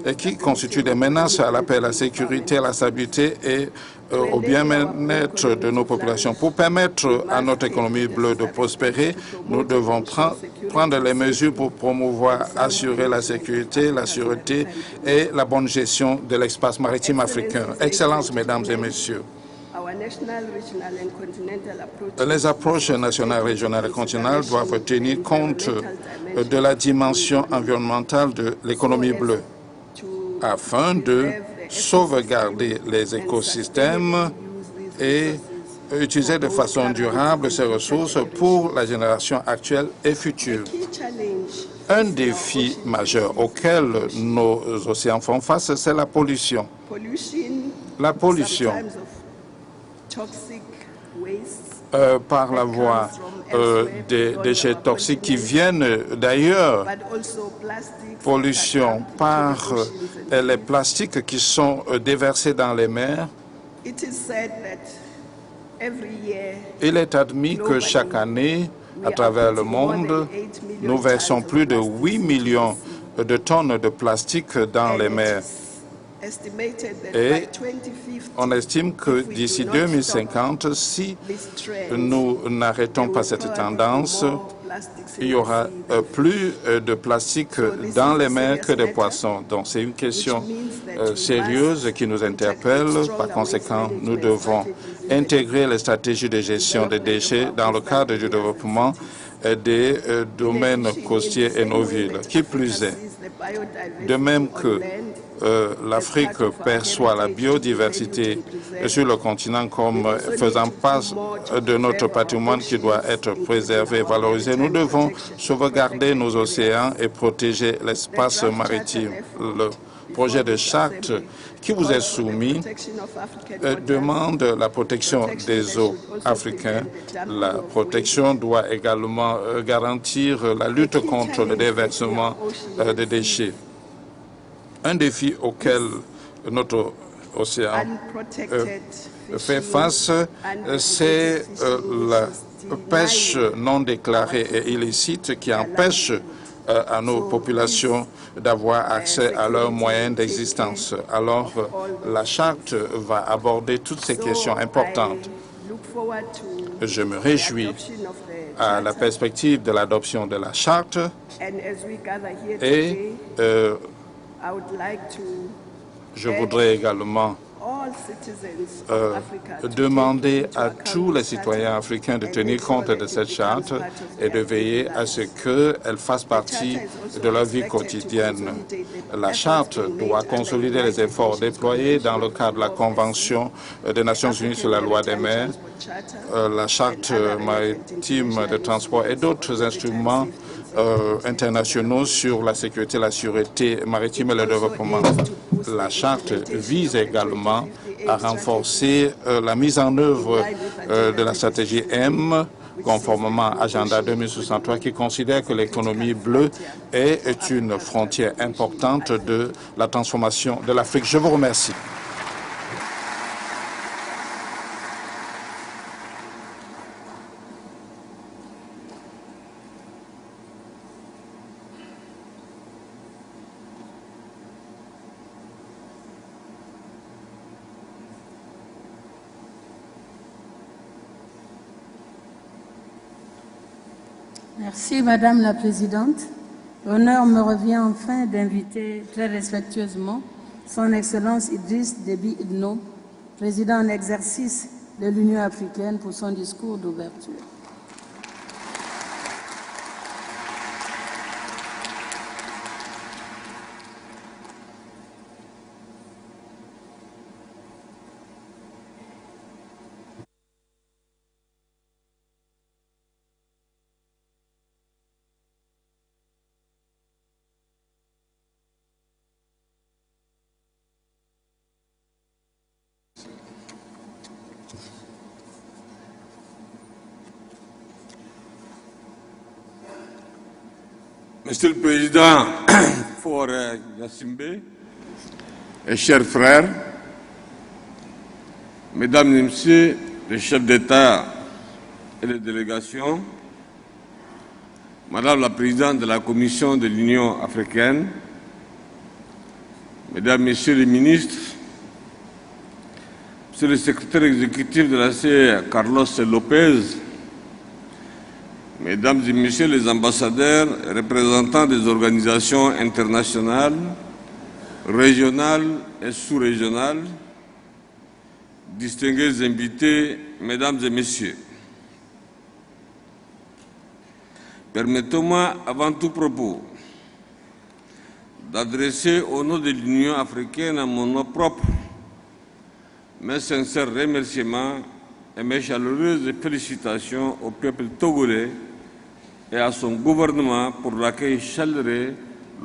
et qui constituent des menaces à la paix, à la sécurité, à la stabilité et au bien-être de nos populations. Pour permettre à notre économie bleue de prospérer, nous devons prendre les mesures pour promouvoir, assurer la sécurité, la sûreté et la bonne gestion de l'espace maritime africain. Excellences, Mesdames et Messieurs, les approches nationales, régionales et continentales doivent tenir compte de la dimension environnementale de l'économie bleue afin de sauvegarder les écosystèmes et utiliser de façon durable ces ressources pour la génération actuelle et future. Un défi majeur auquel nos océans font face, c'est la pollution. La pollution par la voie des déchets toxiques qui viennent d'ailleurs, pollution par les plastiques qui sont déversés dans les mers. Il est admis que chaque année, à travers le monde, nous versons plus de 8 millions de tonnes de plastique dans les mers. Et on estime que d'ici 2050, si nous n'arrêtons pas cette tendance, il y aura plus de plastique dans les mers que de poissons. Donc c'est une question sérieuse qui nous interpelle. Par conséquent, nous devons intégrer les stratégies de gestion des déchets dans le cadre du développement des domaines côtiers et nos villes. Qui plus est, de même que l'Afrique perçoit la biodiversité sur le continent comme faisant partie de notre patrimoine qui doit être préservé et valorisé, nous devons sauvegarder nos océans et protéger l'espace maritime. Le projet de charte qui vous est soumis demande la protection des eaux africaines. La protection doit également garantir la lutte contre le déversement de déchets. Un défi auquel notre océan fait face, c'est la pêche non déclarée et illicite qui empêche à nos populations d'avoir accès à leurs moyens d'existence. Alors, la charte va aborder toutes ces questions importantes. Je me réjouis à la perspective de l'adoption de la charte et je voudrais également demander à tous les citoyens africains de tenir compte de cette charte et de veiller à ce qu'elle fasse partie de leur vie quotidienne. La charte doit consolider les efforts déployés dans le cadre de la Convention des Nations Unies sur la loi des mers, la charte maritime de transport et d'autres instruments internationaux sur la sécurité, la sûreté maritime et le développement. La charte vise également à renforcer la mise en œuvre de la stratégie M, conformément à Agenda 2063, qui considère que l'économie bleue est une frontière importante de la transformation de l'Afrique. Je vous remercie. Merci, Madame la Présidente. L'honneur me revient enfin d'inviter très respectueusement Son Excellence Idriss Déby Itno, Président en exercice de l'Union africaine, pour son discours d'ouverture. Monsieur le Président Faure Gnassingbé, et chers frères, Mesdames et Messieurs les chefs d'État et les délégations, Madame la Présidente de la Commission de l'Union africaine, Mesdames, Messieurs les ministres, Monsieur le secrétaire exécutif de la CE, Carlos Lopez, Mesdames et Messieurs les ambassadeurs et représentants des organisations internationales, régionales et sous-régionales, distingués invités, Mesdames et Messieurs, permettez-moi avant tout propos d'adresser au nom de l'Union africaine à mon nom propre mes sincères remerciements et mes chaleureuses félicitations au peuple togolais et à son gouvernement pour l'accueil chaleureux,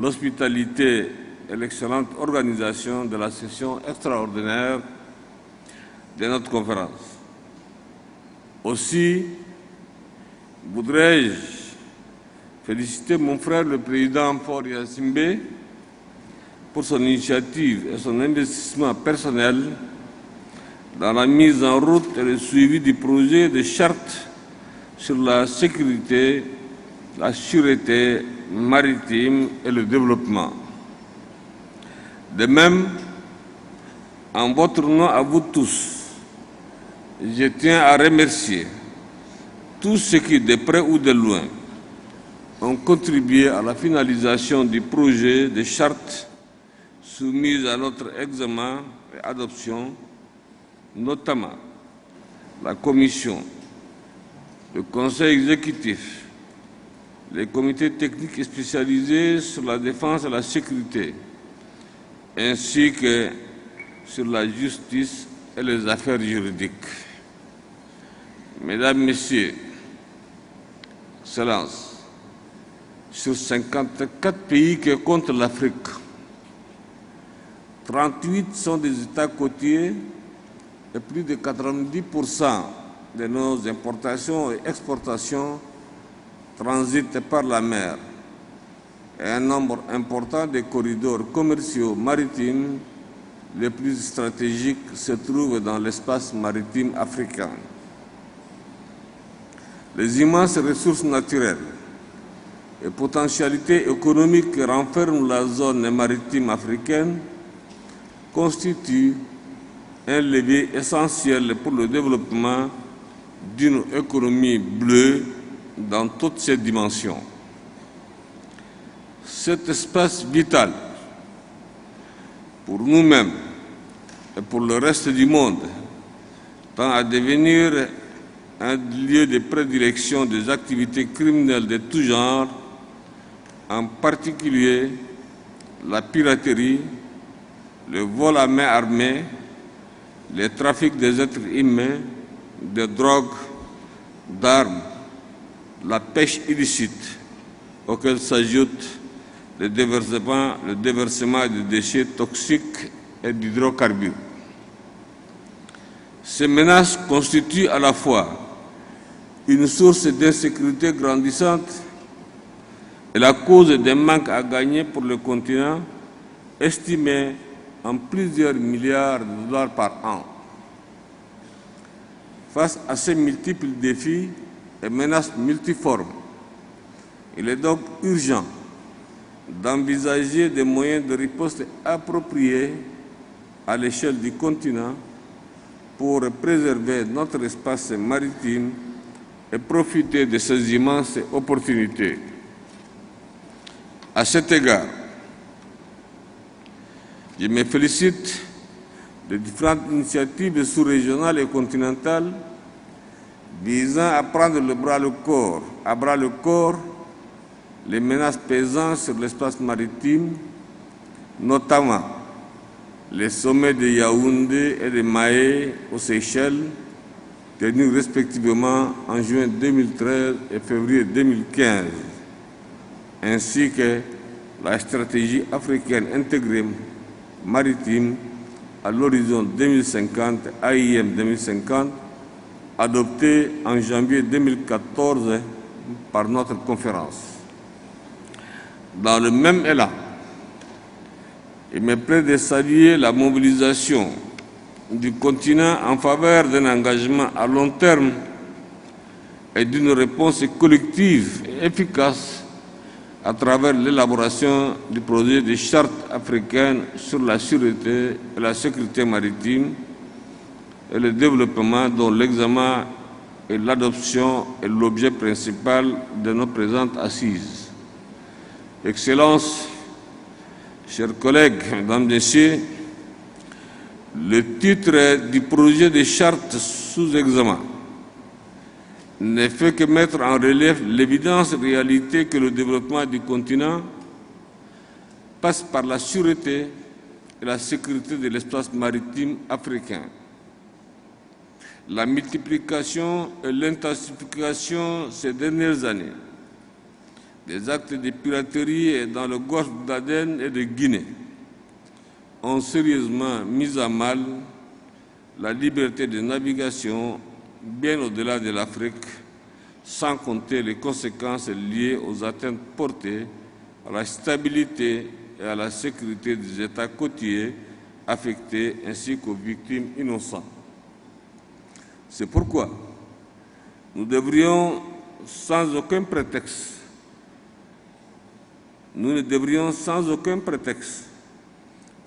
l'hospitalité et l'excellente organisation de la session extraordinaire de notre conférence. Aussi, voudrais-je féliciter mon frère le président Faure Gnassingbé pour son initiative et son investissement personnel dans la mise en route et le suivi du projet de charte sur la sécurité, la sûreté maritime et le développement. De même, en votre nom à vous tous, je tiens à remercier tous ceux qui, de près ou de loin, ont contribué à la finalisation du projet de charte soumise à notre examen et adoption, notamment la Commission, le Conseil exécutif, les comités techniques spécialisés sur la défense et la sécurité, ainsi que sur la justice et les affaires juridiques. Mesdames, Messieurs, Excellences, sur 54 pays que compte l'Afrique, 38 sont des États côtiers et plus de 90% de nos importations et exportations transitent par la mer et un nombre important de corridors commerciaux maritimes les plus stratégiques se trouvent dans l'espace maritime africain. Les immenses ressources naturelles et potentialités économiques que renferme la zone maritime africaine constituent un levier essentiel pour le développement d'une économie bleue dans toutes ses dimensions. Cet espace vital pour nous-mêmes et pour le reste du monde tend à devenir un lieu de prédilection des activités criminelles de tout genre, en particulier la piraterie, le vol à main armée, le trafic des êtres humains, de drogue, d'armes, la pêche illicite, auquel s'ajoute le déversement de déchets toxiques et d'hydrocarbures. Ces menaces constituent à la fois une source d'insécurité grandissante et la cause d'un manque à gagner pour le continent, estimé en plusieurs milliards de dollars par an. Face à ces multiples défis et menaces multiformes, il est donc urgent d'envisager des moyens de riposte appropriés à l'échelle du continent pour préserver notre espace maritime et profiter de ces immenses opportunités. À cet égard, je me félicite des différentes initiatives sous-régionales et continentales visant à prendre à bras le corps les menaces pesant sur l'espace maritime, notamment les sommets de Yaoundé et de Mahé aux Seychelles, tenus respectivement en juin 2013 et février 2015, ainsi que la stratégie africaine intégrée maritime à l'horizon 2050, AIM 2050, adoptée en janvier 2014 par notre conférence. dans le même élan, il me plaît de saluer la mobilisation du continent en faveur d'un engagement à long terme et d'une réponse collective et efficace à travers l'élaboration du projet de charte africaine sur la sûreté et la sécurité maritime et le développement dont l'examen et l'adoption est l'objet principal de nos présentes assises. Excellences, chers collègues, mesdames, messieurs, le titre du projet de charte sous examen ne fait que mettre en relief l'évidente réalité que le développement du continent passe par la sûreté et la sécurité de l'espace maritime africain. La multiplication et l'intensification ces dernières années des actes de piraterie dans le golfe d'Aden et de Guinée ont sérieusement mis à mal la liberté de navigation bien au-delà de l'Afrique, sans compter les conséquences liées aux atteintes portées à la stabilité et à la sécurité des États côtiers affectés ainsi qu'aux victimes innocentes. C'est pourquoi nous ne devrions sans aucun prétexte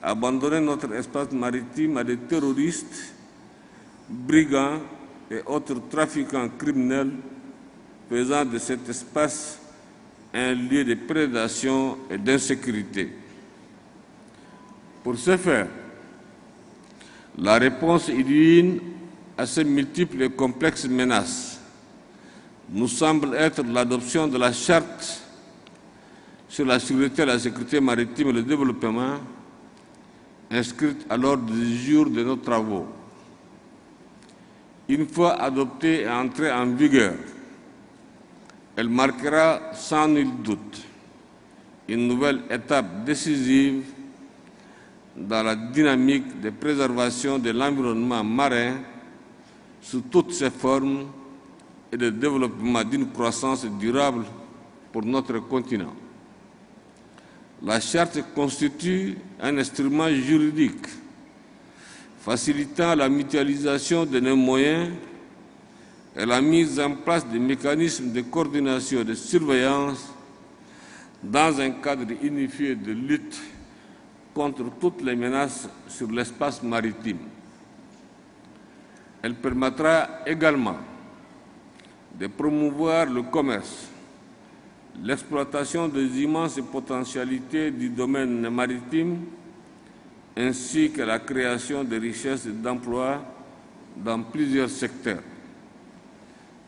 abandonner notre espace maritime à des terroristes, brigands et autres trafiquants criminels, faisant de cet espace un lieu de prédation et d'insécurité. Pour ce faire, la réponse idoine à ces multiples et complexes menaces nous semble être l'adoption de la charte sur la sûreté, la sécurité maritime et le développement, inscrite à l'ordre du jour de nos travaux. Une fois adoptée et entrée en vigueur, elle marquera sans nul doute une nouvelle étape décisive dans la dynamique de préservation de l'environnement marin sous toutes ses formes et de développement d'une croissance durable pour notre continent. La charte constitue un instrument juridique facilitant la mutualisation de nos moyens et la mise en place de mécanismes de coordination et de surveillance dans un cadre unifié de lutte contre toutes les menaces sur l'espace maritime. Elle permettra également de promouvoir le commerce, l'exploitation des immenses potentialités du domaine maritime, ainsi que la création de richesses et d'emplois dans plusieurs secteurs.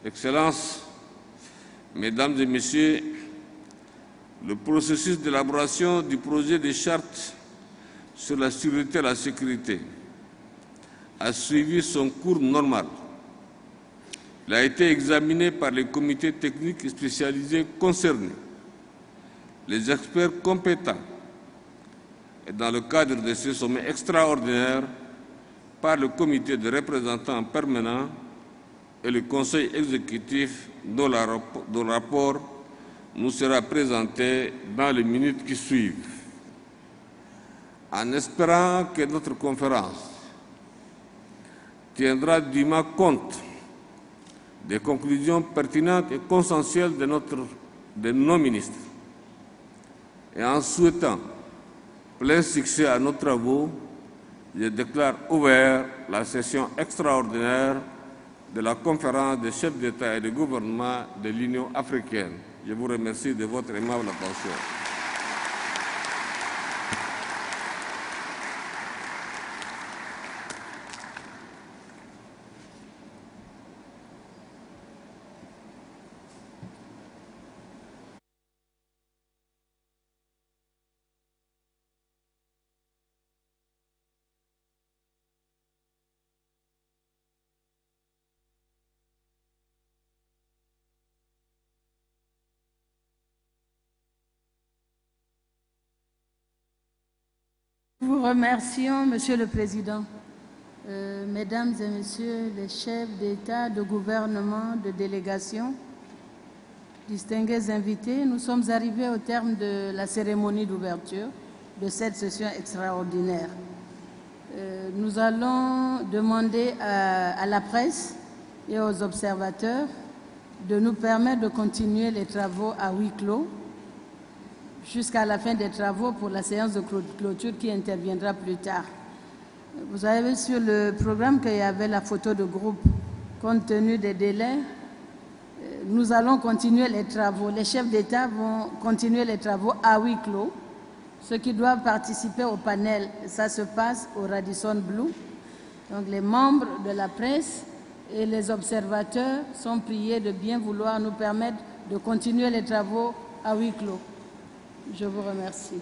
Excellences, Mesdames et Messieurs, le processus d'élaboration du projet de charte sur la sûreté et la sécurité a suivi son cours normal. Il a été examiné par les comités techniques spécialisés concernés, les experts compétents, et dans le cadre de ce sommet extraordinaire, par le comité de représentants permanents et le conseil exécutif dont le rapport nous sera présenté dans les minutes qui suivent. En espérant que notre conférence tiendra dûment compte des conclusions pertinentes et consensuelles de nos ministres, et en souhaitant plein succès à nos travaux, je déclare ouverte la session extraordinaire de la conférence des chefs d'État et de gouvernement de l'Union africaine. Je vous remercie de votre aimable attention. Nous vous remercions, Monsieur le Président. Mesdames et Messieurs les chefs d'État, de gouvernement, de délégation, distingués invités, nous sommes arrivés au terme de la cérémonie d'ouverture de cette session extraordinaire. Nous allons demander à la presse et aux observateurs de nous permettre de continuer les travaux à huis clos jusqu'à la fin des travaux pour la séance de clôture qui interviendra plus tard. Vous avez vu sur le programme qu'il y avait la photo de groupe. Compte tenu des délais, nous allons continuer les travaux. Les chefs d'État vont continuer les travaux à huis clos. Ceux qui doivent participer au panel, ça se passe au Radisson Blu. Donc les membres de la presse et les observateurs sont priés de bien vouloir nous permettre de continuer les travaux à huis clos. Je vous remercie.